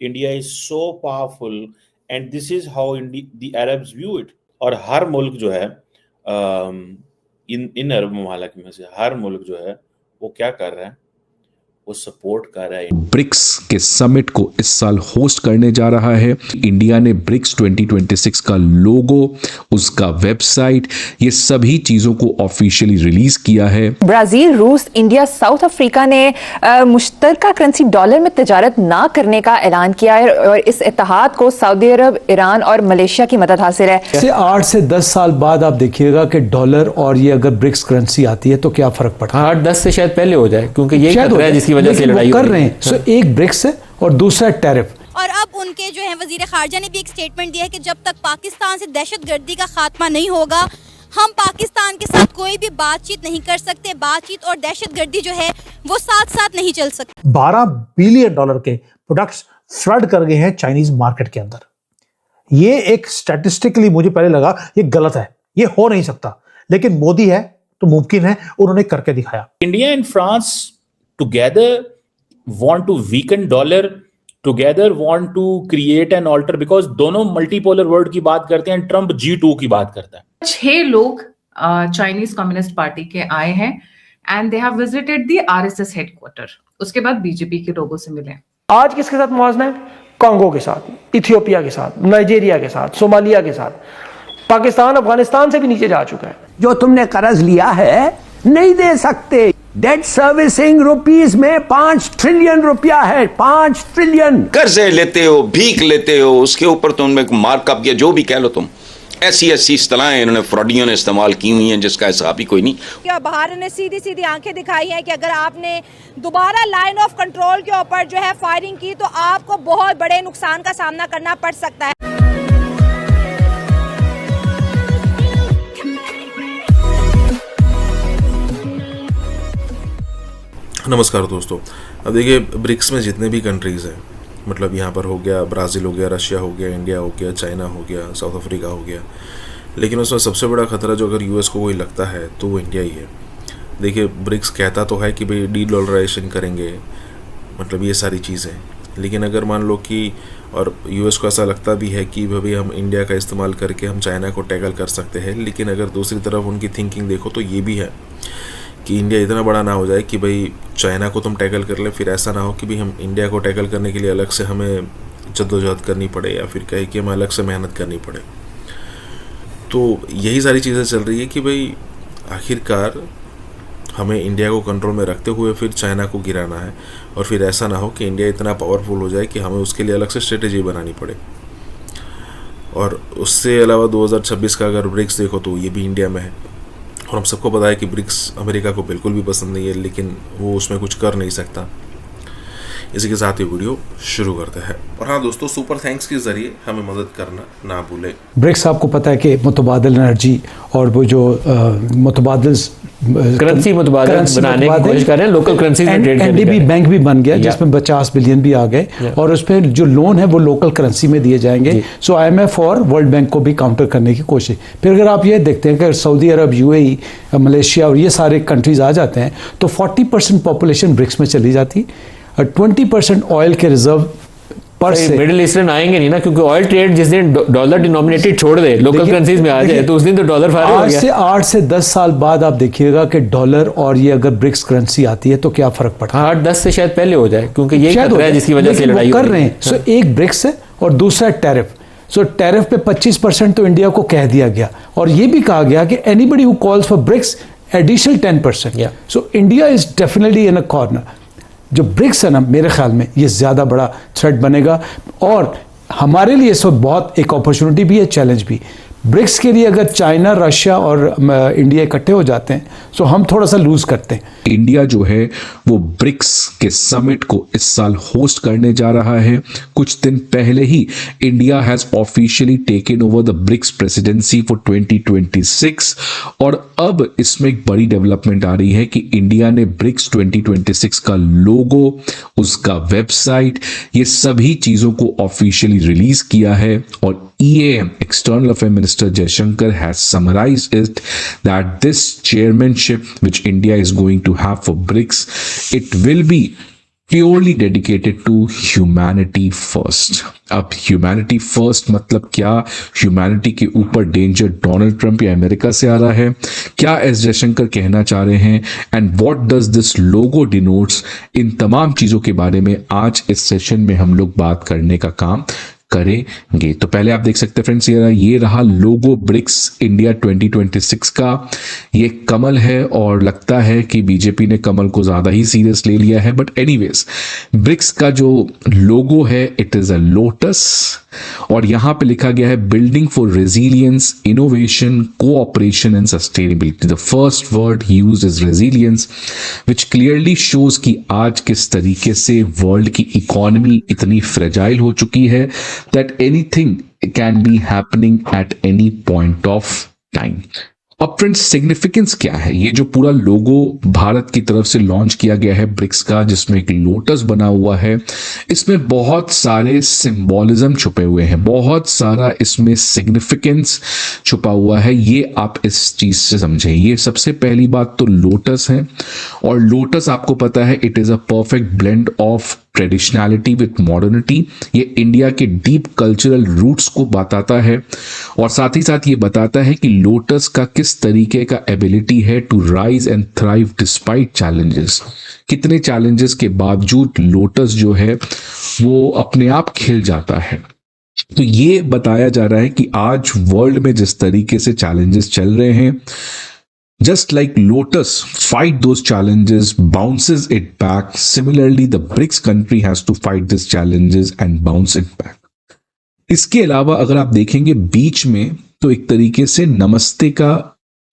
India is so powerful and this is how the Arabs view it. और हर मुल्क जो है इन अरब ममालिक में से हर मुल्क जो है वो क्या कर रहा है, वो सपोर्ट कर रहा है। ब्रिक्स के समिट को इस साल होस्ट करने जा रहा है। इंडिया ने ब्रिक्स 2026 का लोगो, उसका वेबसाइट, ये सभी चीजों को ऑफिशियली रिलीज किया है। ब्राजील, रूस, इंडिया, साउथ अफ्रीका ने मुश्तरका करेंसी डॉलर में तजारत ना करने का ऐलान किया है और इस इत्तेहाद को सऊदी अरब, ईरान और मलेशिया की मदद हासिल है। 8 से 10 साल बाद आप देखिएगा कि डॉलर और ये अगर ब्रिक्स करेंसी आती है तो क्या फर्क पड़ता है। 8-10 से शायद पहले हो जाए, क्योंकि यही खतरा है जिसकी वजह से लड़ाई कर रहे हैं। सो एक ब्रिक्स है और दूसरा टैरिफ। और अब उनके जो है वजीर खारजा ने भी एक स्टेटमेंट दिया है कि जब तक पाकिस्तान से दहशतगर्दी का खात्मा नहीं होगा, हम पाकिस्तान के साथ कोई भी बातचीत नहीं कर सकते। बातचीत और दहशतगर्दी जो है वो साथ साथ नहीं चल सकती। $12 बिलियन के प्रोडक्ट्स फ्लड कर गए हैं चाइनीज मार्केट के अंदर। ये एक स्टैटिस्टिकली मुझे पहले लगा ये गलत है, ये हो नहीं सकता, लेकिन मोदी है तो मुमकिन है, उन्होंने करके दिखाया। India and France together want to weaken dollar, together want to create an alter, because दोनों मल्टीपोलर वर्ल्ड की बात करते हैं। ट्रंप G2 की बात करता है। 6 लोग चाइनीज कम्युनिस्ट पार्टी के आए हैं and they have visited the RSS headquarter. उसके बाद बीजेपी के लोगों से मिले। आज किसके साथ मुआवजा है? कांगो के साथ, इथियोपिया के साथ, नाइजीरिया के साथ, सोमालिया के साथ। पाकिस्तान अफगानिस्तान से भी नीचे जा चुका है। जो तुमने कर्ज लिया है नहीं दे सकते। डेट सर्विसिंग रुपीस में 5 ट्रिलियन रुपया है। 5 ट्रिलियन कर्जे लेते हो, भीख लेते हो, उसके ऊपर तुमने मार्कअप या जो भी कह लो तुम, ऐसी इस्तलाहें इन्होंने फ्रॉडियों ने इस्तेमाल की हुई हैं जिसका हिसाब ही कोई नहीं। क्या बाहर ने सीधी सीधी आंखें दिखाई हैं कि अगर आपने दोबारा लाइन ऑफ कंट्रोल के ऊपर जो है फायरिंग की तो आपको बहुत बड़े नुकसान का सामना करना पड़ सकता है। नमस्कार दोस्तों, अब देखिए ब्रिक्स में जितने भी कंट्रीज़ हैं, मतलब यहाँ पर हो गया ब्राज़ील, हो गया रशिया, हो गया इंडिया, हो गया चाइना, हो गया साउथ अफ्रीका, हो गया, लेकिन उसमें सबसे बड़ा खतरा जो अगर यूएस को कोई लगता है तो वो इंडिया ही है। देखिए ब्रिक्स कहता तो है कि भाई डी-डॉलराइजेशन करेंगे, मतलब ये सारी चीज़ें, लेकिन अगर मान लो कि और यूएस को ऐसा लगता भी है कि भाई हम इंडिया का इस्तेमाल करके हम चाइना को टैकल कर सकते हैं, लेकिन अगर दूसरी तरफ उनकी थिंकिंग देखो तो ये भी है कि इंडिया इतना बड़ा ना हो जाए कि भाई चाइना को तुम टैकल कर ले, फिर ऐसा ना हो कि भाई हम इंडिया को टैकल करने के लिए अलग से हमें जद्दोजहद करनी पड़े या फिर कहे कि हमें अलग से मेहनत करनी पड़े। तो यही सारी चीज़ें चल रही है कि भाई आखिरकार हमें इंडिया को कंट्रोल में रखते हुए फिर चाइना को गिराना है, और फिर ऐसा ना हो कि इंडिया इतना पावरफुल हो जाए कि हमें उसके लिए अलग से स्ट्रेटेजी बनानी पड़े। और उससे अलावा 2026 का अगर ब्रिक्स देखो तो ये भी इंडिया में है, और हम सबको पता है कि ब्रिक्स अमेरिका को बिल्कुल भी पसंद नहीं है, लेकिन वो उसमें कुछ कर नहीं सकता। इसी के साथ ही वीडियो शुरू करते हैं। और हाँ दोस्तों, सुपर थैंक्स के जरिए हमें मदद करना ना भूलें। ब्रिक्स आपको पता है कि मुतबादिल एनर्जी और वो जो मुतबादिल करेंसी बनाने की कोशिश कर रहे हैं, लोकल करेंसी में ट्रेड करने। एनडीबी बैंक भी बन गया जिसमें 50 बिलियन भी आ गए, और उस पर जो लोन है वो लोकल करेंसी में दिए जाएंगे। सो IMF और वर्ल्ड बैंक को भी काउंटर करने की कोशिश। फिर अगर आप ये देखते हैं कि सऊदी अरब, UAE, मलेशिया और ये सारे कंट्रीज आ जाते हैं तो 40% पॉपुलेशन ब्रिक्स में चली जाती, 20% ऑयल के रिजर्व पर से। मिडिल ईस्टर्न आएंगे नहीं ना, क्योंकि ऑयल ट्रेड जिस दिन डॉलर डिनोमिनेटेड छोड़ दे, लोकल करेंसीज में आ जाए, तो उस दिन तो डॉलर फायर हो गया। 8 से 10 साल बाद आप देखिएगा कि डॉलर और ये अगर ब्रिक्स करेंसी आती है तो क्या फर्क पड़ता है। 8-10 से शायद पहले हो जाए, क्योंकि यही खतरा है जिसकी वजह से लड़ाई कर रहे हैं। सो एक ब्रिक्स है और दूसरा टैरिफ। सो टैरिफ पे 25% तो इंडिया को कह दिया गया, और ये भी कहा गया कि anybody who calls for BRICS additional 10%। So India is definitely in a corner. जो ब्रिक्स है ना, मेरे ख्याल में ये ज़्यादा बड़ा थ्रेट बनेगा, और हमारे लिए इस वक्त बहुत एक अपॉर्चुनिटी भी है, चैलेंज भी। ब्रिक्स के लिए अगर चाइना, रशिया और इंडिया इकट्ठे हो जाते हैं तो हम थोड़ा सा लूज करते हैं। इंडिया जो है वो ब्रिक्स के समिट को इस साल होस्ट करने जा रहा है। कुछ दिन पहले ही India has officially taken over the BRICS presidency for 2026, और अब इसमें एक बड़ी डेवलपमेंट आ रही है कि इंडिया ने ब्रिक्स 2026 का लोगो, उसका वेबसाइट, ये सभी चीजों को ऑफिशियली रिलीज किया है। और EAM, External Affairs Minister Jaishankar, has summarized it that this chairmanship which India is going to have for BRICS, it will be purely dedicated to humanity first. अब ह्यूमैनिटी फर्स्ट मतलब क्या? Humanity के ऊपर danger Donald Trump या America से आ रहा है? क्या एस जयशंकर कहना चाह रहे हैं? And what does this logo denotes? इन तमाम चीजों के बारे में आज इस सेशन में हम लोग बात करने का काम करेंगे। तो पहले आप देख सकते हैं फ्रेंड्स, ये रहा लोगो ब्रिक्स इंडिया 2026 का। ये कमल है और लगता है कि बीजेपी ने कमल को ज्यादा ही सीरियस ले लिया है, बट एनीवेज ब्रिक्स का जो लोगो है इट इज अ लोटस और यहां पे लिखा गया है building for resilience, innovation, cooperation and sustainability. The first word used is resilience which clearly shows कि आज किस तरीके से वर्ल्ड की इकोनॉमी इतनी फ्रेजाइल हो चुकी है that anything can be happening at any point of time. अब फ्रेंड्स सिग्निफिकेंस क्या है? ये जो पूरा लोगो भारत की तरफ से लॉन्च किया गया है ब्रिक्स का, जिसमें एक लोटस बना हुआ है, इसमें बहुत सारे सिंबोलिज्म छुपे हुए हैं, बहुत सारा इसमें सिग्निफिकेंस छुपा हुआ है। ये आप इस चीज से समझें। ये सबसे पहली बात तो लोटस है और लोटस आपको पता है it is a perfect blend of traditionality with modernity. ये इंडिया के डीप कल्चरल रूट्स को बताता है और साथ ही साथ ये बताता है कि लोटस का किस तरीके का एबिलिटी है to rise and thrive despite challenges. कितने चैलेंजेस के बावजूद लोटस जो है वो अपने आप खिल जाता है। तो ये बताया जा रहा है कि आज वर्ल्ड में जिस तरीके से चैलेंजेस चल रहे हैं, just like Lotus fight those challenges, bounces it back. Similarly, the BRICS country has to fight these challenges and bounce it back. इसके अलावा अगर आप देखेंगे बीच में तो एक तरीके से नमस्ते का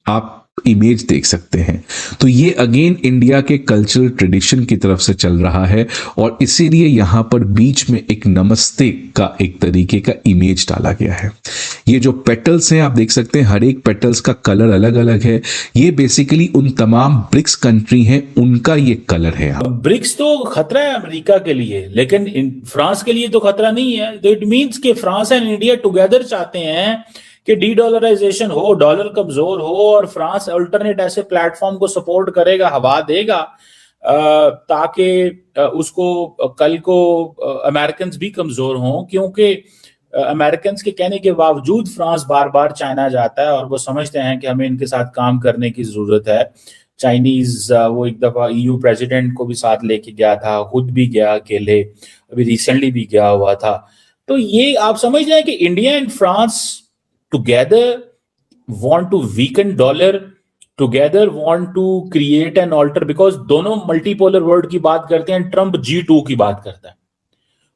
आप इमेज देख सकते हैं। तो ये अगेन इंडिया के कल्चरल ट्रेडिशन की तरफ से चल रहा है और इसीलिए यहां पर बीच में एक नमस्ते का एक तरीके का इमेज डाला गया है। ये जो पेटल्स हैं आप देख सकते हैं, हर एक पेटल्स का कलर अलग अलग है। ये बेसिकली उन तमाम ब्रिक्स कंट्री हैं उनका ये कलर है। ब्रिक्स तो खतरा है अमेरिका के लिए, लेकिन फ्रांस के लिए तो खतरा नहीं है। तो इट मींस कि फ्रांस एंड इंडिया टुगेदर चाहते हैं कि डी डॉलराइजेशन हो, डॉलर कमजोर हो और फ्रांस अल्टरनेट ऐसे प्लेटफॉर्म को सपोर्ट करेगा, हवा देगा ताकि उसको कल को अमेरिकन भी कमजोर हों, क्योंकि अमेरिकन के कहने के बावजूद फ्रांस बार बार चाइना जाता है और वो समझते हैं कि हमें इनके साथ काम करने की जरूरत है। चाइनीज वो एक दफा ईयू प्रेसिडेंट को भी साथ लेके गया था, खुद भी गया अकेले, अभी रिसेंटली भी गया हुआ था। तो ये आप समझ रहे हैं कि India and France together want to weaken dollar, together want to create an alter, because दोनों मल्टीपोलर वर्ल्ड की बात करते हैं। ट्रंप G2 की बात करता है,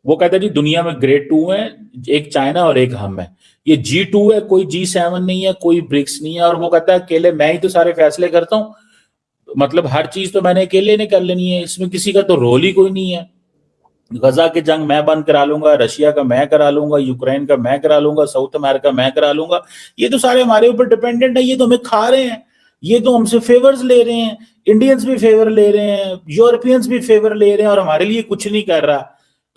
वो कहता है जी दुनिया में ग्रेट 2 हैं, एक चाइना और एक हम है। ये G2 है, कोई G7 नहीं है, कोई ब्रिक्स नहीं है। और वो कहता है अकेले मैं ही तो सारे फैसले करता हूं, मतलब हर चीज तो मैंने अकेले ने कर लेनी है, इसमें किसी का तो रोल ही कोई नहीं है। गजा की जंग मैं बंद करा लूंगा, रशिया का मैं करा लूंगा, यूक्रेन का मैं करा लूंगा, साउथ अमेरिका मैं करा लूंगा। ये तो सारे हमारे ऊपर डिपेंडेंट है, ये तो हमें खा रहे हैं, ये तो हमसे फेवर्स ले रहे हैं। इंडियंस भी फेवर ले रहे हैं, यूरोपियंस भी फेवर ले रहे हैं और हमारे लिए कुछ नहीं कर रहा।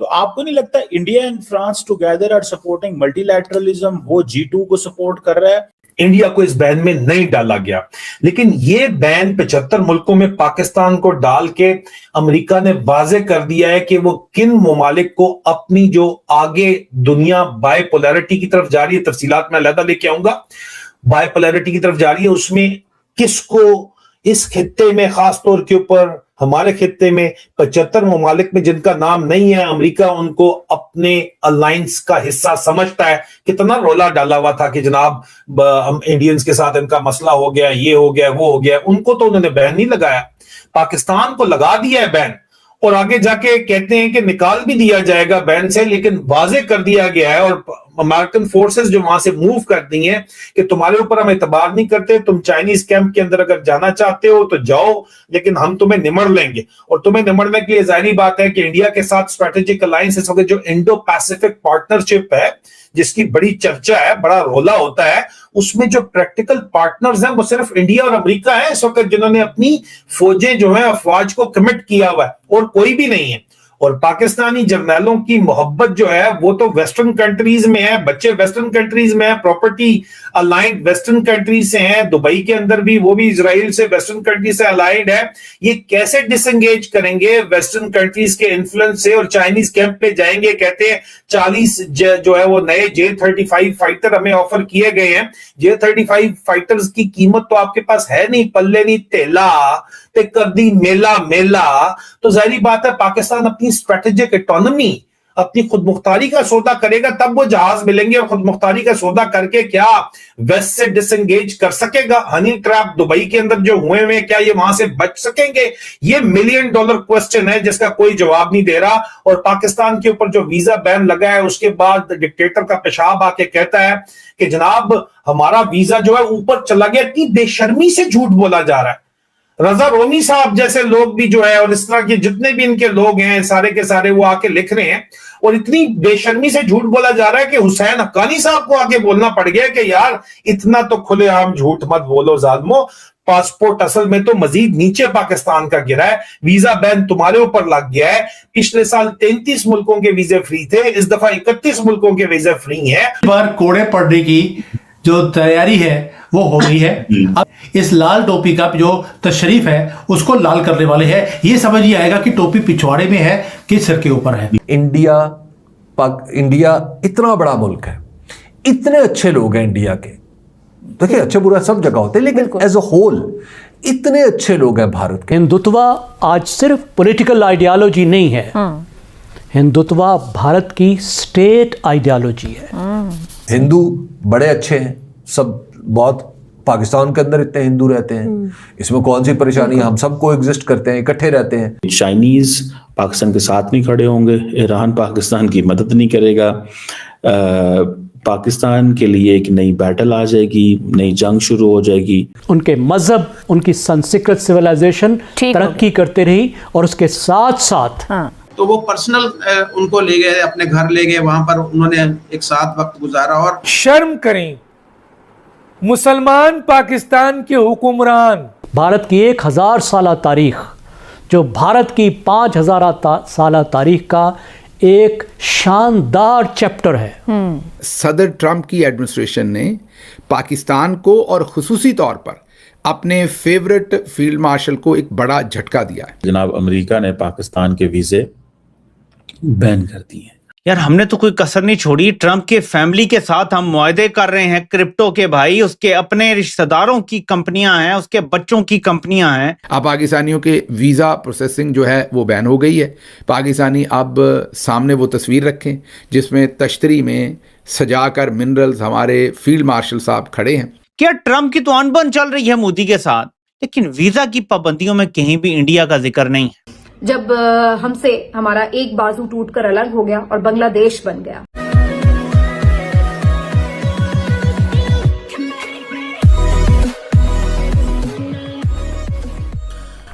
तो आपको नहीं लगता India and France together are supporting multilateralism? वो G2 को सपोर्ट कर रहा है। इंडिया को इस बैन में नहीं डाला गया, लेकिन ये बैन 75 मुल्कों में पाकिस्तान को डाल के अमेरिका ने वाजे कर दिया है कि वो किन ममालिक को अपनी जो आगे दुनिया बायपोलैरिटी की तरफ जा रही है, तफसीलात में अलग लेके आऊंगा, बायपोलैरिटी की तरफ जा रही है, उसमें किसको इस खित्ते में, खास तौर के ऊपर हमारे खित्ते में 75 ममालिक में जिनका नाम नहीं है, अमेरिका उनको अपने अलायंस का हिस्सा समझता है। कितना रोला डाला हुआ था कि जनाब हम इंडियंस के साथ इनका मसला हो गया, ये हो गया, वो हो गया। उनको तो उन्होंने बैन नहीं लगाया, पाकिस्तान को लगा दिया है बैन, और आगे जाके कहते हैं कि निकाल भी दिया जाएगा बैन से, लेकिन वाजे कर दिया गया है और अमेरिकन फोर्सेस जो वहां से मूव कर दी हैं कि तुम्हारे ऊपर हम एतबार नहीं करते, तुम चाइनीज कैंप के अंदर अगर जाना चाहते हो तो जाओ, लेकिन हम तुम्हें निमड़ लेंगे। और तुम्हें निमड़ने के लिए जाहिर बात है कि इंडिया के साथ स्ट्रेटेजिक अलायंस इस वक्त जो इंडो पैसिफिक पार्टनरशिप है, जिसकी बड़ी चर्चा है, बड़ा रोला होता है, उसमें जो प्रैक्टिकल पार्टनर्स हैं वो सिर्फ इंडिया और अमेरिका है इस वक्त, जिन्होंने अपनी फौजें जो है अफवाज को कमिट किया हुआ है, और कोई भी नहीं है। और पाकिस्तानी जर्नैलों की मोहब्बत जो है वो तो वेस्टर्न कंट्रीज में है, बच्चे वेस्टर्न कंट्रीज में है, प्रॉपर्टी अलाइंड वेस्टर्न कंट्रीज से है, दुबई के अंदर भी वो भी इजराइल से वेस्टर्न कंट्रीज से अलाइंड है। ये कैसे डिसएंगेज करेंगे वेस्टर्न कंट्रीज के इन्फ्लुएंस से और चाइनीज कैंप पे जाएंगे? कहते हैं 40 जो है वो नए J-35 फाइटर हमें ऑफर किए गए हैं। J-35 फाइटर्स की कीमत तो आपके पास है नहीं, पल्ले नहीं तेला ते कर दी मेला मेला। तो जाहिर बात है पाकिस्तान अपनी स्ट्रेटेजिक इकोनॉमी, अपनी खुद मुख्तारी का सौदा करेगा तब वो जहाज मिलेंगे, और खुद मुख्तारी का सौदा करके क्या वेस्ट से डिसएंगेज कर सकेगा? हनी ट्रैप दुबई के अंदर जो हुए हुए, क्या ये वहां से बच सकेंगे? ये $1 मिलियन क्वेश्चन है जिसका कोई जवाब नहीं दे रहा। और पाकिस्तान के ऊपर जो वीजा बैन लगा है उसके बाद डिक्टेटर का पेशाब आके कहता है कि जनाब हमारा वीजा जो है ऊपर चला गया। इतनी बेशर्मी से झूठ बोला जा रहा है। रजा रोमी साहब जैसे लोग भी जो है और इस तरह के जितने भी इनके लोग हैं सारे के सारे वो आके लिख रहे हैं, और इतनी बेशर्मी से झूठ बोला जा रहा है कि हुसैन हक्कानी साहब को आके बोलना पड़ गया कि यार इतना तो खुलेआम झूठ मत बोलो जालिमो। पासपोर्ट असल में तो मजीद नीचे पाकिस्तान का गिरा है, वीजा बैन तुम्हारे ऊपर लग गया है। पिछले साल 33 मुल्कों के वीजे फ्री थे, इस दफा 31 मुल्कों के वीजे फ्री हैं। बार कोड़े पड़ने की जो तैयारी है वो हो गई है। अब इस लाल टोपी का जो तशरीफ है उसको लाल करने वाले हैं। ये समझ ही आएगा कि टोपी पिछवाड़े में है कि सिर के ऊपर है। इंडिया इतना बड़ा मुल्क है, इतने अच्छे लोग हैं इंडिया के। देखिए अच्छे बुरा सब जगह होते हैं, लेकिन एज अ होल इतने अच्छे लोग हैं भारत के। हिंदुत्व आज सिर्फ पॉलिटिकल आइडियोलॉजी नहीं है, हिंदुत्व भारत की स्टेट आइडियोलॉजी है। हिंदू बड़े अच्छे हैं, सब बहुत पाकिस्तान के अंदर इतने हिंदू रहते हैं, इसमें कौन सी परेशानी है? हम सब को एग्जिस्ट करते हैं, इकट्ठे रहते हैं। चाइनीज पाकिस्तान के साथ नहीं खड़े होंगे, ईरान पाकिस्तान की मदद नहीं करेगा, पाकिस्तान के लिए एक नई बैटल आ जाएगी, नई जंग शुरू हो जाएगी। उनके मजहब, उनकी संस्कृत सिविलाइजेशन तरक्की करते रही और उसके साथ साथ तो वो पर्सनल उनको ले गए, अपने घर ले गए, वहां पर उन्होंने एक साथ वक्त गुजारा। और शर्म करें मुसलमान पाकिस्तान के हुक्मरान। भारत की 1000 साल तारीख, जो भारत की 5000 साल तारीख का एक शानदार चैप्टर है। सदर ट्रंप की एडमिनिस्ट्रेशन ने पाकिस्तान को और खुसूसी तौर पर अपने फेवरेट फील्ड मार्शल को एक बड़ा झटका दिया है। जनाब अमेरिका ने पाकिस्तान के वीजे बैन कर दिए हैं। यार हमने तो कोई कसर नहीं छोड़ी। ट्रंप के फैमिली के साथ हम मुआहदे कर रहे हैं क्रिप्टो के, भाई उसके अपने रिश्तेदारों की कंपनियां हैं, उसके बच्चों की कंपनियां हैं। अब पाकिस्तानियों के वीज़ा प्रोसेसिंग जो है वो बैन हो गई है। पाकिस्तानी अब सामने वो तस्वीर रखें जिसमें तश्तरी में सजाकर मिनरल्स हमारे फील्ड मार्शल साहब खड़े हैं। क्या ट्रंप की तो अनबन चल रही है मोदी के साथ, लेकिन वीजा की पाबंदियों में कहीं भी इंडिया का जिक्र नहीं है। जब हमसे हमारा एक बाजू टूटकर अलग हो गया और बांग्लादेश बन गया।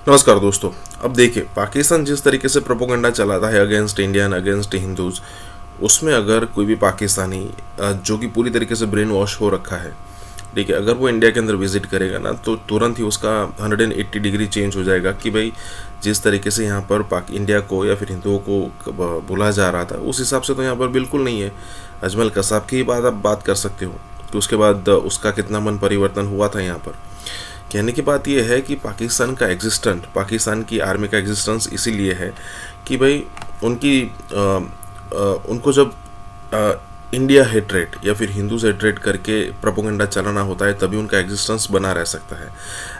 नमस्कार दोस्तों, अब देखिए पाकिस्तान जिस तरीके से प्रोपोगंडा चलाता है अगेंस्ट इंडियन, अगेंस्ट हिंदूज, उसमें अगर कोई भी पाकिस्तानी जो कि पूरी तरीके से ब्रेन वॉश हो रखा है, ठीक है, अगर वो इंडिया के अंदर विजिट करेगा ना तो तुरंत ही उसका 180 डिग्री चेंज हो जाएगा कि भाई जिस तरीके से यहाँ पर इंडिया को या फिर हिंदुओं को बोला जा रहा था उस हिसाब से तो यहाँ पर बिल्कुल नहीं है। अजमल कसाब की बात आप बात कर सकते हो कि उसके बाद उसका कितना मन परिवर्तन हुआ था यहाँ पर। कहने की बात यह है कि पाकिस्तान का एग्जिस्टेंट, पाकिस्तान की आर्मी का एग्जिस्टेंस इसीलिए है कि भाई उनको जब इंडिया हेट्रेड या फिर हिंदूज हेट्रेड करके प्रोपोगंडा चलाना होता है तभी उनका एग्जिस्टेंस बना रह सकता है।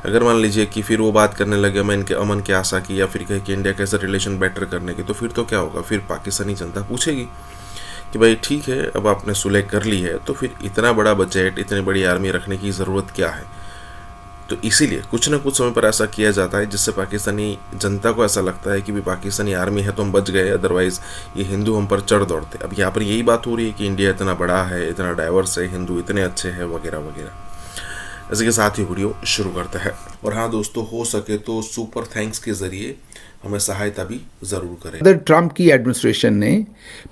अगर मान लीजिए कि फिर वो बात करने लगे अमन के आशा की या फिर कहे कि इंडिया कैसे रिलेशन बेटर करने की, तो फिर तो क्या होगा, फिर पाकिस्तानी जनता पूछेगी कि भाई ठीक है अब आपने सुलह कर ली है तो फिर इतना बड़ा बजट, इतनी बड़ी आर्मी रखने की ज़रूरत क्या है। तो इसीलिए कुछ ना कुछ समय पर ऐसा किया जाता है जिससे पाकिस्तानी जनता को ऐसा लगता है कि भी पाकिस्तानी आर्मी है तो हम बच गए, अदरवाइज़ ये हिंदू हम पर चढ़ दौड़ते। अब यहाँ पर यही बात हो रही है कि इंडिया इतना बड़ा है, इतना डाइवर्स है, हिंदू इतने अच्छे हैं वगैरह वगैरह। इसी के साथ ही वीडियो शुरू करते हैं। और हाँ दोस्तों, हो सके तो सुपर थैंक्स के ज़रिए हमें सहायता भी ज़रूर करें। सदर ट्रंप की एडमिनिस्ट्रेशन ने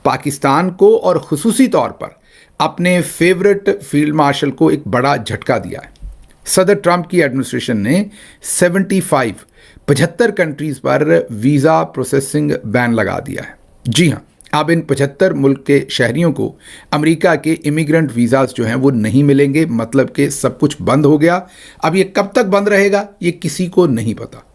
पाकिस्तान को और खुसूसी तौर पर अपने फेवरेट फील्ड मार्शल को एक बड़ा झटका दिया है। सदर ट्रंप की एडमिनिस्ट्रेशन ने 75 कंट्रीज पर वीज़ा प्रोसेसिंग बैन लगा दिया है। जी हाँ, अब इन 75 मुल्क के शहरियों को अमेरिका के इमिग्रेंट वीज़ाज जो हैं वो नहीं मिलेंगे, मतलब कि सब कुछ बंद हो गया। अब ये कब तक बंद रहेगा ये किसी को नहीं पता।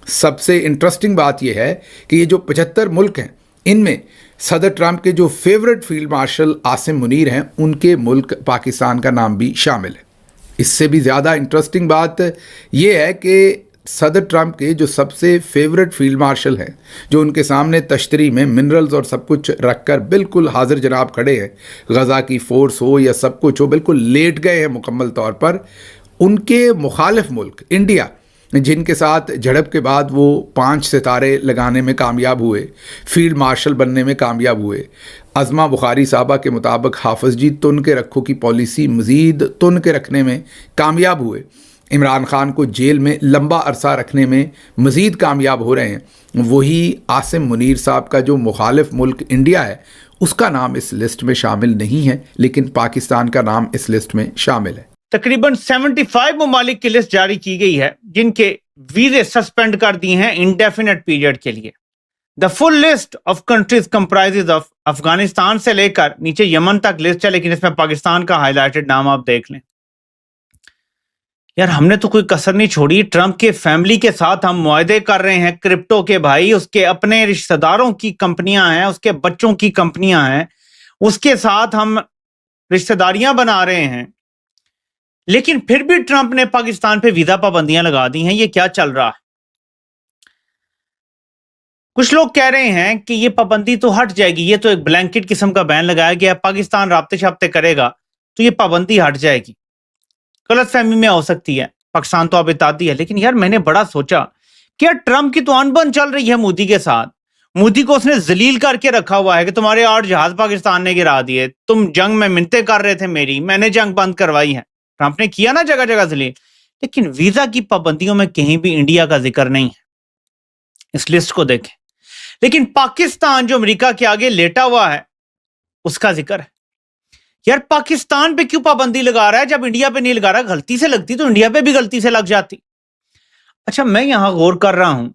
सबसे इंटरेस्टिंग बात यह है कि ये जो 75 मुल्क हैं, इनमें सदर ट्रंप के जो favourite field marshal Asim Munir हैं, उनके मुल्क पाकिस्तान का नाम भी शामिल है। इससे भी ज़्यादा इंटरेस्टिंग बात यह है कि सदर ट्रंप के जो सबसे फेवरेट फील्ड मार्शल हैं, जो उनके सामने तश्तरी में मिनरल्स और सब कुछ रखकर बिल्कुल हाजिर जनाब खड़े हैं, गज़ा की फ़ोर्स हो या सब कुछ हो, बिल्कुल लेट गए हैं मुकम्मल तौर पर। उनके मुखालिफ मुल्क इंडिया, जिनके साथ झड़प के बाद वो 5 सितारे लगाने में कामयाब हुए, फील्ड मार्शल बनने में कामयाब हुए, अज़मा बुखारी साहबा के मुताबिक हाफिज़ जी तुन के रखो की पॉलिसी मज़ीद तुन के रखने में कामयाब हुए, इमरान खान को जेल में लंबा अरसा रखने में मज़ीद कामयाब हो रहे हैं, वही आसिम मुनीर साहब का जो मुखालिफ मुल्क इंडिया है उसका नाम इस लिस्ट में शामिल नहीं है, लेकिन पाकिस्तान का नाम इस लिस्ट में शामिल है। तकरीबन 75 ममालिक की लिस्ट जारी की गई है जिनके वीजे सस्पेंड कर दिए हैं इंडेफिनेट पीरियड के लिए। The full list of countries comprises of Afghanistan से लेकर नीचे यमन तक लिस्ट है, लेकिन इसमें पाकिस्तान का हाईलाइटेड नाम आप देख लें। यार हमने तो कोई कसर नहीं छोड़ी। ट्रंप के फैमिली के साथ हम मुआहदे कर रहे हैं क्रिप्टो के भाई, उसके अपने रिश्तेदारों की कंपनियां हैं, उसके बच्चों की कंपनियां हैं, उसके साथ हम रिश्तेदारियां बना रहे हैं, लेकिन फिर भी ट्रंप ने पाकिस्तान पे वीजा पाबंदियां लगा दी हैं। ये क्या चल रहा है? कुछ लोग कह रहे हैं कि ये पाबंदी तो हट जाएगी, ये तो एक ब्लैंकेट किस्म का बैन लगाया गया है, पाकिस्तान राब्ते शाब्ते करेगा तो ये पाबंदी हट जाएगी। गलतफहमी में हो सकती है, पाकिस्तान तो अब इत्तेहादी है, लेकिन यार मैंने बड़ा सोचा कि यार ट्रंप की तो अनबन चल रही है मोदी के साथ। मोदी को उसने जलील करके रखा हुआ है कि तुम्हारे 8 जहाज पाकिस्तान ने गिरा दिए, तुम जंग में मिन्नतें कर रहे थे मेरी, मैंने जंग बंद करवाई है। ट्रंप ने किया ना जगह जगह जलील, लेकिन वीजा की पाबंदियों में कहीं भी इंडिया का जिक्र नहीं है। इस लिस्ट को देखें, लेकिन पाकिस्तान जो अमेरिका के आगे लेटा हुआ है उसका जिक्र है। यार पाकिस्तान पे क्यों पाबंदी लगा रहा है जब इंडिया पे नहीं लगा रहा? गलती से लगती तो इंडिया पे भी गलती से लग जाती। अच्छा, मैं यहां गौर कर रहा हूं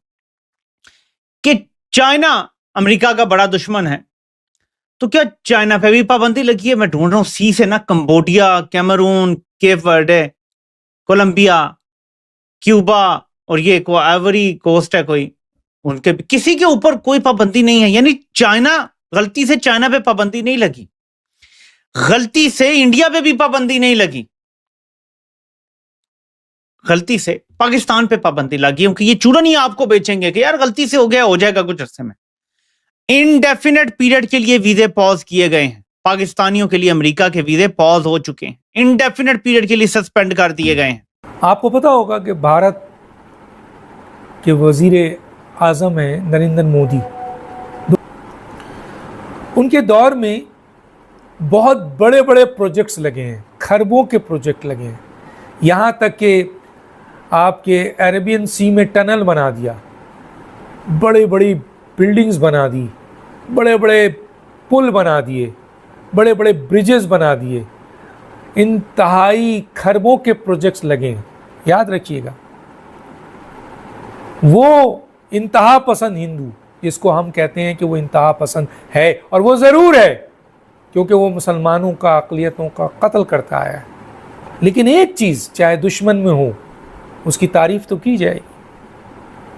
कि चाइना अमेरिका का बड़ा दुश्मन है, तो क्या चाइना पे भी पाबंदी लगी है? मैं ढूंढ रहा हूं सी से ना, Cambodia, Cameroon, Cape Verde, Colombia, Cuba और ये आइवरी कोस्ट है कोई, उनके किसी के ऊपर कोई पाबंदी नहीं है। यानी चाइना, गलती से चाइना पे पाबंदी नहीं लगी, गलती से इंडिया पे भी पाबंदी नहीं लगी, गलती से पाकिस्तान पे पाबंदी लगी, क्योंकि ये चूरन ही आपको बेचेंगे कि यार गलती से हो गया, हो जाएगा कुछ अरसे में। इनडेफिनेट पीरियड के लिए वीजे पॉज किए गए हैं। पाकिस्तानियों के लिए अमेरिका के वीजे पॉज हो चुके हैं, इनडेफिनेट पीरियड के लिए सस्पेंड कर दिए गए हैं। आपको पता होगा कि भारत के वजीर आजम हैं नरेंद्र मोदी, उनके दौर में बहुत बड़े बड़े प्रोजेक्ट्स लगे हैं, खरबों के प्रोजेक्ट लगे हैं। यहाँ तक कि आपके अरेबियन सी में टनल बना दिया, बड़ी बड़ी बिल्डिंग्स बना दी, बड़े बड़े पुल बना दिए, बड़े बड़े ब्रिजेस बना दिए। इंतहाई खरबों के प्रोजेक्ट्स लगे हैं। याद रखिएगा, वो इंतहा पसंद हिंदू जिसको हम कहते हैं कि वो इंतहा पसंद है, और वो ज़रूर है क्योंकि वो मुसलमानों का, अक़लियतों का कत्ल करता है। लेकिन एक चीज़ चाहे दुश्मन में हो, उसकी तारीफ़ तो की जाएगी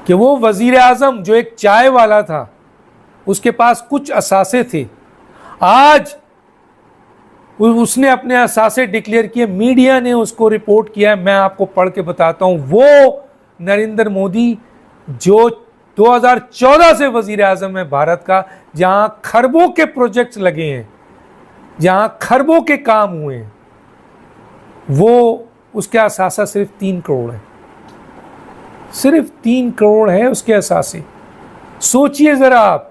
कि वो वज़ीर आज़म जो एक चाय वाला था, उसके पास कुछ असासे थे, आज उसने अपने असासे डिक्लेयर किए, मीडिया ने उसको रिपोर्ट किया। मैं आपको पढ़ के बताता हूँ, वो नरेंद्र मोदी जो 2014 से वज़ीर आज़म है भारत का, जहाँ खरबों के प्रोजेक्ट्स लगे हैं, जहाँ खरबों के काम हुए हैं, वो उसके असासा सिर्फ 3 करोड़ है, सिर्फ 3 करोड़ है उसके असासे। सोचिए ज़रा आप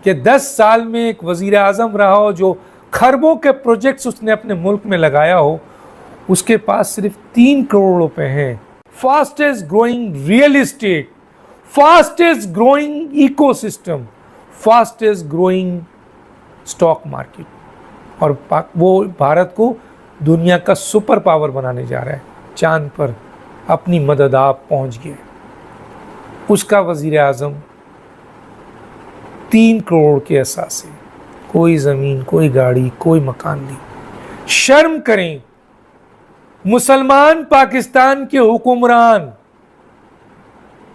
कि 10 साल में एक वज़ीर आज़म रहा हो जो खरबों के प्रोजेक्ट्स उसने अपने मुल्क में लगाया हो, उसके पास सिर्फ 3 करोड़ रुपए हैं। Fastest growing real estate, fastest growing ecosystem, fastest growing stock market, और वो भारत को दुनिया का सुपर पावर बनाने जा रहा है। चांद पर अपनी मदद आप पहुंच गए। उसका वजीर आज़म 3 करोड़ के असासे, कोई ज़मीन, कोई गाड़ी, कोई मकान नहीं। शर्म करें मुसलमान पाकिस्तान के हुक्मरान,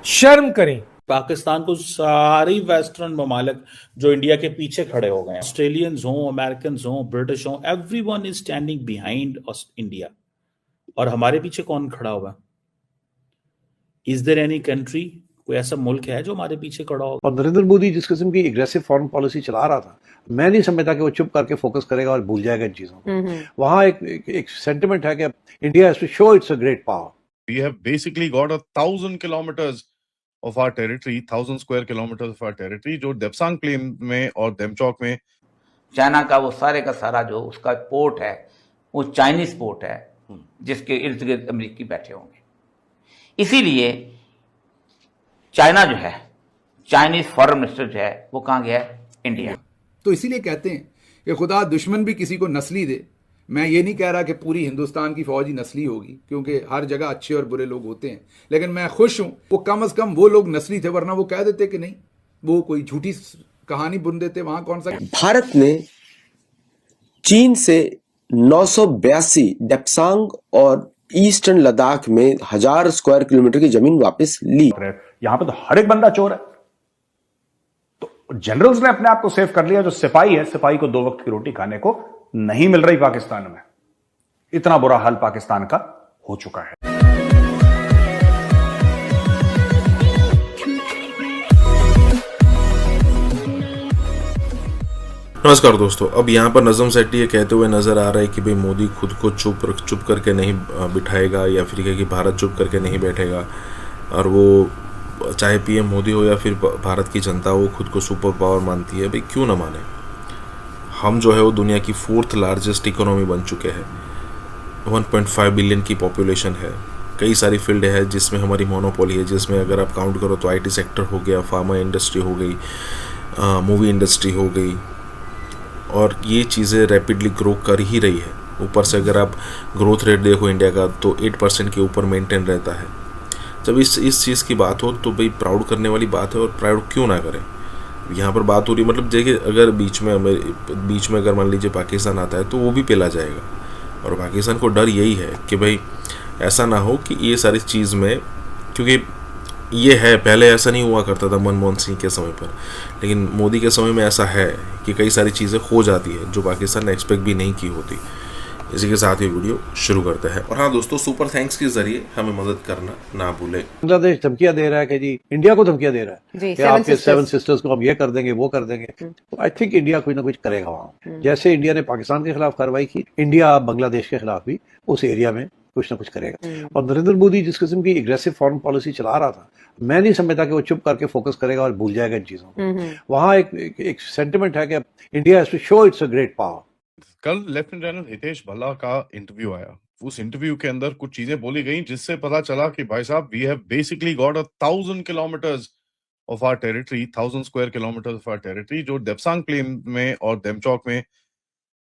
शर्म करें। पाकिस्तान को सारी वेस्टर्न ममालिक जो इंडिया के पीछे खड़े हो गए हैं, ऑस्ट्रेलियंस हों, अमेरिकन हों, ब्रिटिश हों, everyone is standing behind India. और हमारे पीछे कौन खड़ा हुआ है? इज देयर एनी कंट्री, कोई ऐसा मुल्क है जो हमारे पीछे खड़ा होगा? और नरेंद्र मोदी जिस किस्म की एग्रेसिव फॉरेन पॉलिसी चला रहा था, मैं नहीं समझता कि वो चुप करके फोकस करेगा और भूल जाएगा इन चीजों को। वहां एक सेंटिमेंट है कि India has to show its a great power. We have basically got 1,000 kilometers of our territory, 1,000 square kilometers of our territory, जो देपसांग प्लेन में और देमचौक में। चाइना का वो सारे का सारा जो उसका पोर्ट है वो चाइनीज पोर्ट है, जिसके इर्द गिर्द अमेरिकी बैठे होंगे। इसीलिए चाइना जो है, चाइनीज फॉरेन मिनिस्टर जो है वो कहाँ गया है? इंडिया। तो इसीलिए कहते हैं कि खुदा दुश्मन भी किसी को नस्ली दे। मैं ये नहीं कह रहा कि पूरी हिंदुस्तान की फौज ही नस्ली होगी, क्योंकि हर जगह अच्छे और बुरे लोग होते हैं, लेकिन मैं खुश हूं वो कम से कम वो लोग नस्ली थे, वरना वो कह देते कि नहीं, वो कोई झूठी कहानी बुन देते। वहां कौन सा भारत ने चीन से 982 डेप्सांग और ईस्टर्न लद्दाख में 1000 स्क्वायर किलोमीटर की जमीन वापस ली। यहां पे तो हर एक बंदा चोर है। तो जनरल्स ने अपने आप को सेव कर लिया। जो सिपाही है, सिपाही को 2 वक्त की रोटी खाने को नहीं मिल रही पाकिस्तान में। इतना बुरा हाल पाकिस्तान का हो चुका है। नमस्कार दोस्तों, अब यहाँ पर नज़म सेठी ये कहते हुए नज़र आ रहा है कि भाई मोदी खुद को चुप करके नहीं बिठाएगा, या फिर कि भारत चुप करके नहीं बैठेगा, और वो चाहे पीएम मोदी हो या फिर भारत की जनता वो खुद को सुपर पावर मानती है। भाई क्यों ना माने? हम जो है वो दुनिया की 4th लार्जेस्ट इकोनॉमी बन चुके हैं। 1.5 बिलियन की पॉपुलेशन है। कई सारी फील्ड है जिसमें हमारी मोनोपोली है, जिसमें अगर आप काउंट करो तो आईटी सेक्टर हो गया, फार्मा इंडस्ट्री हो गई, मूवी इंडस्ट्री हो गई, और ये चीज़ें रैपिडली ग्रो कर ही रही है। ऊपर से अगर आप ग्रोथ रेट देखो इंडिया का तो 8% के ऊपर मेंटेन रहता है। जब इस चीज़ की बात हो तो भाई प्राउड करने वाली बात है, और प्राउड क्यों ना करें। यहाँ पर बात हो रही, मतलब देखिए, अगर बीच में अगर मान लीजिए पाकिस्तान आता है तो वो भी पेला जाएगा, और पाकिस्तान को डर यही है कि भाई ऐसा ना हो कि ये सारी चीज़ में, क्योंकि ये है, पहले ऐसा नहीं हुआ करता था मनमोहन सिंह के समय पर, लेकिन मोदी के समय में ऐसा है कि कई सारी चीज़ें हो जाती है जो पाकिस्तान ने एक्सपेक्ट भी नहीं की होती। इसी के साथ ये वीडियो शुरू करते हैं। और हाँ दोस्तों, सुपर थैंक्स के जरिए हमें मदद करना ना भूलें। बांग्लादेश धमकियां दे रहा है कि जी इंडिया को धमकियां दे रहा है कि आपके 7 सिस्टर्स को हम ये कर देंगे, वो कर देंगे। तो आई थिंक इंडिया कुछ ना कुछ करेगा वहां। जैसे इंडिया ने पाकिस्तान के खिलाफ कार्रवाई की, इंडिया बांग्लादेश के खिलाफ भी उस एरिया में कुछ ना कुछ करेगा। और नरेंद्र मोदी जिस किस्म की एग्रेसिव फॉरेन पॉलिसी चला रहा था, मैं नहीं समझता कि वो चुप करके फोकस करेगा और भूल जाएगा इन चीजों को। वहां एक सेंटिमेंट है कि India has to show its a great power. कल लेफ्टिनेंट जनरल हितेश भल्ला का इंटरव्यू आया। उस इंटरव्यू के अंदर कुछ चीजें बोली गई जिससे पता चला कि भाई साहब, we have basically got 1,000 kilometres of our territory, 1,000 square kilometres of our territory, जो देपसांग प्लेन में और देमचौक में,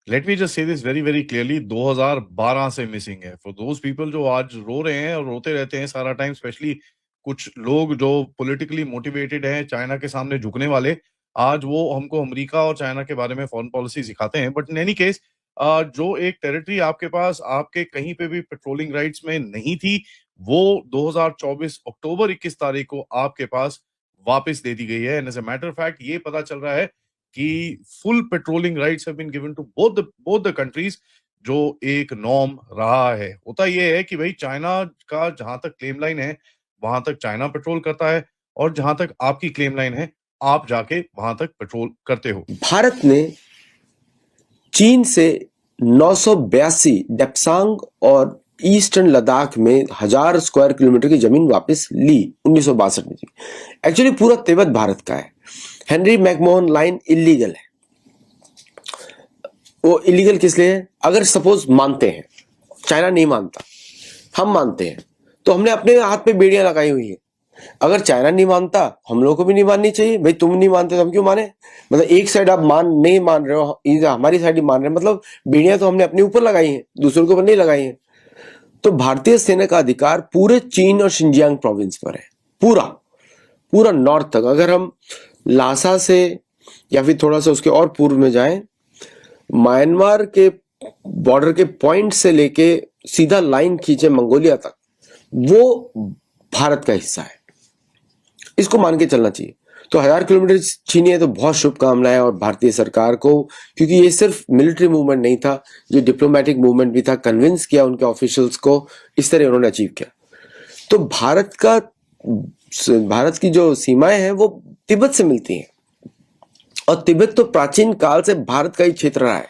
let me just say this very very clearly, 2012 से मिसिंग है। फॉर दोज पीपल जो आज रो रहे हैं और रोते रहते हैं सारा टाइम, स्पेशली कुछ लोग जो पॉलिटिकली मोटिवेटेड हैं, चाइना के सामने झुकने वाले, आज वो हमको अमेरिका और चाइना के बारे में फॉरेन पॉलिसी सिखाते हैं। बट इन एनी केस, जो एक टेरिटरी आपके पास आपके कहीं पे भी पेट्रोलिंग राइट्स में नहीं थी, वो 2024 अक्टूबर 21 तारीख को आपके पास वापस दे दी गई है। And as a matter of fact ये पता चल रहा है कि full patrolling rights have been given to both the countries, जो एक नॉर्म रहा है। होता ये है कि भाई चाइना का जहां तक क्लेम लाइन है वहां तक चाइना पेट्रोल करता है, और जहां तक आपकी क्लेम लाइन है आप जाके वहां तक पेट्रोल करते हो। भारत ने चीन से 982 डेप्सांग और ईस्टर्न लद्दाख में 1000 स्क्वायर किलोमीटर की जमीन वापस ली 1962 में। एक्चुअली पूरा तिब्बत भारत का है। हेनरी मैकमोहन लाइन इलीगल है। वो इलीगल किस लिए है? अगर सपोज मानते हैं, चाइना नहीं मानता, हम मानते हैं, तो हमने अपने हाथ पे बेड़ियां लगाई हुई है। अगर चाइना नहीं मानता, हम लोगों को भी नहीं माननी चाहिए। भाई तुम नहीं मानते तो हम क्यों माने? मतलब एक साइड आप नहीं मान रहे हो, हमारी साइड ही मान रहे हैं, मतलब बेड़ियां तो हमने अपने ऊपर लगाई हैं, दूसरों के ऊपर नहीं लगाई हैं। तो भारतीय सेना का अधिकार पूरे चीन और शिनजियांग प्रोविंस पर है। पूरा नॉर्थ तक, अगर हम लासा से या फिर थोड़ा सा उसके और पूर्व में जाएं, म्यांमार के बॉर्डर के पॉइंट से लेके सीधा लाइन खींचे मंगोलिया तक, वो भारत का हिस्सा है। इसको मान के चलना चाहिए। तो 1000 किलोमीटर छीनी है तो बहुत शुभकामनाएं और भारतीय सरकार को, क्योंकि ये सिर्फ मिलिट्री मूवमेंट नहीं था, ये डिप्लोमेटिक मूवमेंट भी था। कन्विंस किया उनके ऑफिशियल्स को, इस तरह उन्होंने अचीव किया। तो भारत की जो सीमाएं हैं वो तिब्बत से मिलती हैं, और तिब्बत तो प्राचीन काल से भारत का ही क्षेत्र रहा है।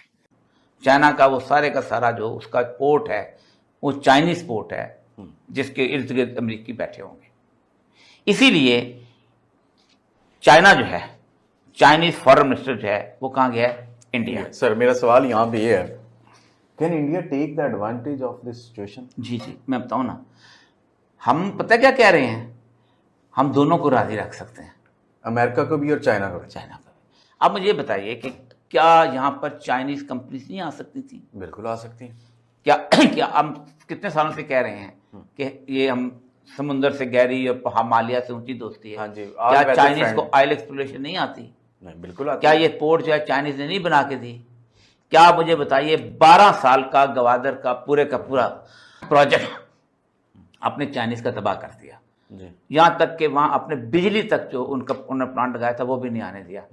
चाइना का वो सारे का सारा जो उसका पोर्ट है वो चाइनीज पोर्ट है, जिसके इर्द गिर्द अमेरिकी बैठे होंगे। इसीलिए चाइना जो है, चाइनीज फॉरेन मिनिस्टर जो है वो कहाँ गया है? इंडिया। सर मेरा सवाल यहाँ पे ये है, can India take the advantage of this situation? जी मैं बताऊँ ना, हम पता क्या कह रहे हैं, हम दोनों को राजी रख सकते हैं, अमेरिका को भी और चाइना को भी। चाइना को भी। अब मुझे ये बताइए कि क्या यहाँ पर चाइनीज कंपनीज नहीं आ सकती थी? बिल्कुल आ सकती हैं। क्या हम कितने सालों से कह रहे हैं कि ये हम समुद्र से गहरी और हिमालय से ऊंची दोस्ती है। हाँ जी, क्या चाइनीज को ऑयल एक्सप्लोरेशन नहीं आती? नहीं, बिल्कुल आती। क्या ये पोर्ट जो है चाइनीज ने नहीं बना के दी? क्या आप मुझे बताइए, 12 साल का गवादर का पूरा प्रोजेक्ट आपने चाइनीज का तबाह कर दिया। यहाँ तक कि वहां अपने बिजली तक जो उन्होंने प्लांट लगाया था वो भी नहीं आने दिया।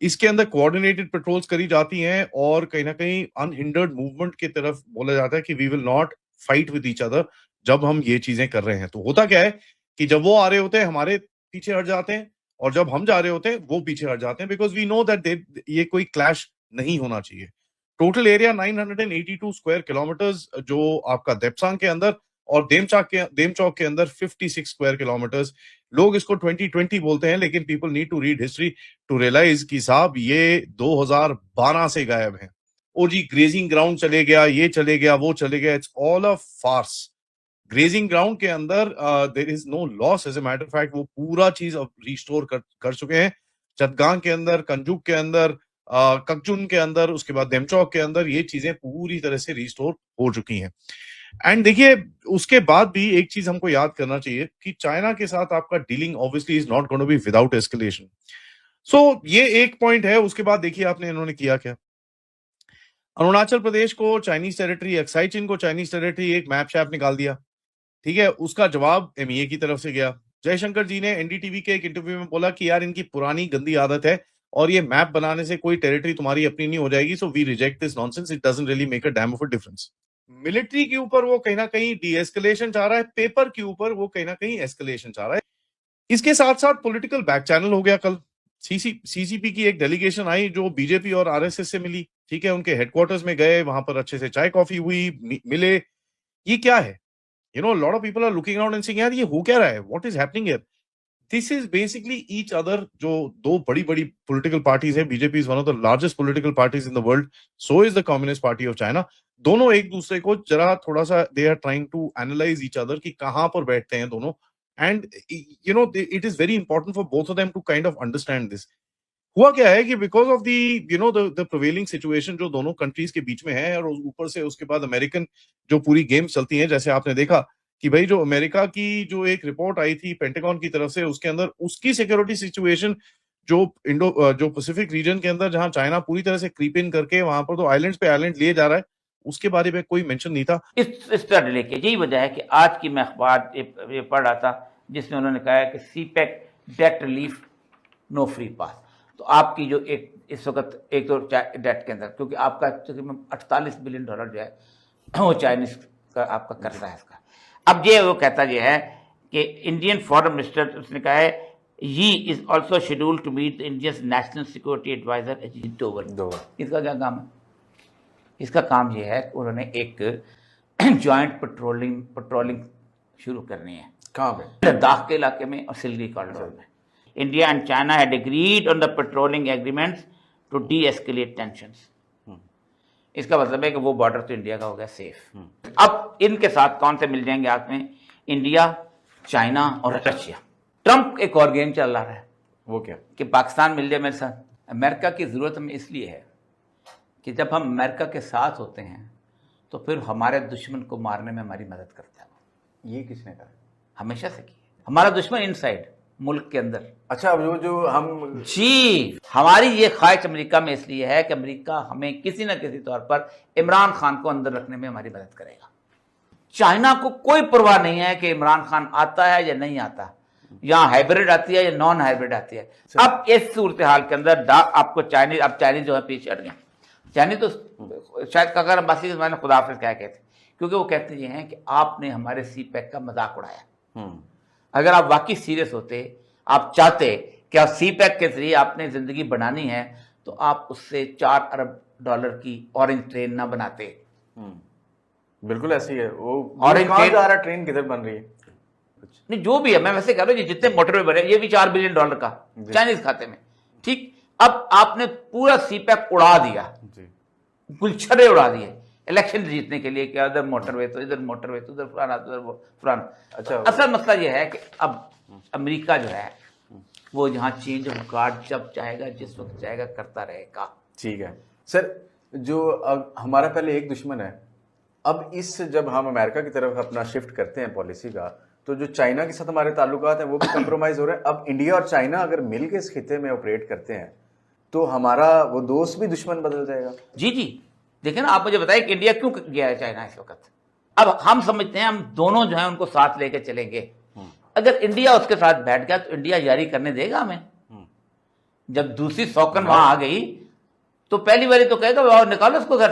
इसके अंदर कोऑर्डिनेटेड पेट्रोल्स करी जाती हैं और कहीं ना कहीं अनहिंडर्ड मूवमेंट की तरफ बोला जाता है कि we will not fight with each other जब हम ये चीजें कर रहे हैं। तो होता क्या है कि जब वो आ रहे होते हैं हमारे पीछे हट जाते हैं, और जब हम जा रहे होते हैं वो पीछे हट जाते हैं, बिकॉज वी नो दैट ये कोई क्लैश नहीं होना चाहिए। टोटल एरिया 982 स्क्वायर किलोमीटर्स जो आपका देपसांग के अंदर और देमचौक के अंदर 56 स्क्वायर किलोमीटर्स। लोग इसको 2020 बोलते हैं, लेकिन people need to read history to realise कि साहब ये 2012 से गायब है। ओ जी ग्रेजिंग ग्राउंड चले गया, ये चले गया, वो चले गया, it's all a farce. Grazing ground के अंदर there is no loss, as a matter of fact वो पूरा चीज अब रिस्टोर कर चुके हैं। चटगांग के अंदर, कंजुक के अंदर, ककचुन के अंदर, उसके बाद देमचौक के अंदर ये चीजें पूरी तरह से रिस्टोर हो चुकी हैं। एंड देखिए उसके बाद भी एक चीज हमको याद करना चाहिए कि चाइना के साथ आपका dealing obviously is not going to be without escalation. So ये एक पॉइंट है। उसके बाद देखिए आपने इन्होंने किया क्या, अरुणाचल प्रदेश को चाइनीज टेरिटरी, एक्साई चिन को चाइनीज टेरिटरी, एक मैप शैप निकाल दिया, ठीक है। उसका जवाब एमईए की तरफ से गया। जयशंकर जी ने एनडीटीवी के एक इंटरव्यू में बोला कि यार इनकी पुरानी गंदी आदत है और ये मैप बनाने से कोई टेरिटरी तुम्हारी अपनी नहीं हो जाएगी, so we reject this nonsense, it doesn't really make a damn of a difference. Military के ऊपर वो कहीं ना कहीं डी एस्केलेशन चाह रहा है, पेपर के ऊपर वो कहीं ना कहीं एस्केलेशन चाह रहा है। इसके साथ साथ पॉलिटिकल बैक चैनल हो गया। कल सीसीपी की एक डेलीगेशन आई जो बीजेपी और आरएसएस से मिली, ठीक है, उनके हेडक्वार्टर्स में गए, वहां पर अच्छे से चाय कॉफी हुई, मिले। ये क्या है? You know, lot of people are looking around and saying यार ये हो क्या रहा है, what is happening here? This is basically each other. जो दो बड़ी बड़ी पॉलिटिकल पार्टीज है, BJP is one of the largest political parties in the world, so is the Communist Party of China. दोनों एक दूसरे को जरा थोड़ा सा they are trying to analyse each other कि कहां पर बैठते हैं दोनों, and you know it is very important for both of them to kind of understand this. हुआ क्या है कि because of the you know the prevailing situation जो दोनों कंट्रीज के बीच में है, और ऊपर से उसके बाद अमेरिकन जो पूरी गेम्स चलती हैं, जैसे आपने देखा कि भाई जो अमेरिका की जो एक रिपोर्ट आई थी पेंटागन की तरफ से, उसके अंदर उसकी सिक्योरिटी सिचुएशन जो जो पैसिफिक रीजन के अंदर जहां चाइना पूरी तरह से क्रीप इन करके वहां पर तो आइलैंड्स पे आइलैंड लिए जा रहा है, उसके बारे में कोई मेंशन नहीं था। इस तरह लेके यही वजह है कि आज की मैं अखबार ये पढ़ रहा था जिसमें उन्होंने कहा है कि CPEC debt relief no free pass. तो आपकी जो एक इस वक्त एक तो डेट के अंदर, क्योंकि आपका तकरीबन $48 बिलियन जो है वो चाइनीज का आपका कर्जा है इसका। अब ये वो कहता ये है कि इंडियन फॉरेन मिनिस्टर उसने कहा है he is also scheduled to meet Indian national security adviser Ajit Doval. इसका क्या काम है? इसका काम ये है कि उन्होंने एक जॉइंट पेट्रोलिंग शुरू करनी है। कहाँ पे? लद्दाख के इलाके में और सिलगी कॉरिडोर में। India and China had agreed on the patrolling agreements to de-escalate tensions. इसका मतलब है कि वो बॉर्डर तो इंडिया का हो गया सेफ। अब इनके साथ कौन से मिल जाएंगे आप में? इंडिया, चाइना और रशिया। ट्रंप एक और गेम चल रहा है। वो क्या? कि पाकिस्तान मिल जाए मेरे साथ। अमेरिका की ज़रूरत हमें इसलिए है कि जब हम अमेरिका के साथ होते हैं तो फिर हमारे दुश्मन को मारने में हमारी मदद करता है। ये किसने कहा? हमेशा से की। हमारा दुश्मन इनसाइड, मुल्क के अंदर। अच्छा, अब जो हम जी, हमारी ये ख्वाहिश अमेरिका में इसलिए है कि अमेरिका हमें किसी न किसी तौर पर इमरान खान को अंदर रखने में हमारी मदद करेगा। चाइना को कोई परवाह नहीं है कि इमरान खान आता है या नहीं आता, यहाँ हाइब्रिड आती है या नॉन हाइब्रिड आती है। अब इस सूरत हाल के अंदर आपको चाइनीज जो है पीछे हट गए। चाइनीज तो शायद काकर अब्बासी के ज़माने में खुदाफिज क्या कहते, क्योंकि वो कहते ये हैं कि आपने हमारे CPEC का मजाक उड़ाया। अगर आप वाकई सीरियस होते, आप चाहते कि आप CPEC के जरिए आपने जिंदगी बनानी है, तो आप उससे $4 अरब की ऑरेंज ट्रेन ना बनाते। बिल्कुल ऐसी है वो। ऑरेंज कहाँ जा रहा, ट्रेन किधर बन रही है? नहीं, जो भी है, मैं वैसे कह रहा हूँ, जितने मोटरवे बने, ये भी $4 बिलियन का चाइनीज खाते में। ठीक, अब आपने पूरा CPEC उड़ा दिया, गुलछरे उड़ा दिए इलेक्शन जीतने के लिए, क्या उधर मोटरवे तो इधर मोटरवे तो उधर फलाना तो उधर फलाना। अच्छा, असल मसला यह है कि अब अमेरिका जो है वो यहाँ चेंज ऑफ गार्ड जब चाहेगा, जिस वक्त चाहेगा, करता रहेगा। ठीक है सर, जो अब हमारा पहले एक दुश्मन है, अब इस जब हम अमेरिका की तरफ अपना शिफ्ट करते हैं पॉलिसी का, तो जो चाइना के साथ हमारे ताल्लुकात हैं वो भी कंप्रोमाइज हो रहे हैं। अब इंडिया और चाइना अगर मिल के इस खिते में ऑपरेट करते हैं तो हमारा वो दोस्त भी दुश्मन बदल जाएगा। जी जी, देखिए ना, आप मुझे बताइए कि इंडिया क्यों गया है चाइना इस वक्त। अब हम समझते हैं हम दोनों जो है उनको साथ लेके चलेंगे। अगर इंडिया उसके साथ बैठ गया तो इंडिया यारी करने देगा हमें? जब दूसरी सौकन वहां आ गई तो पहली बारी तो कहेगा निकालो उसको घर से।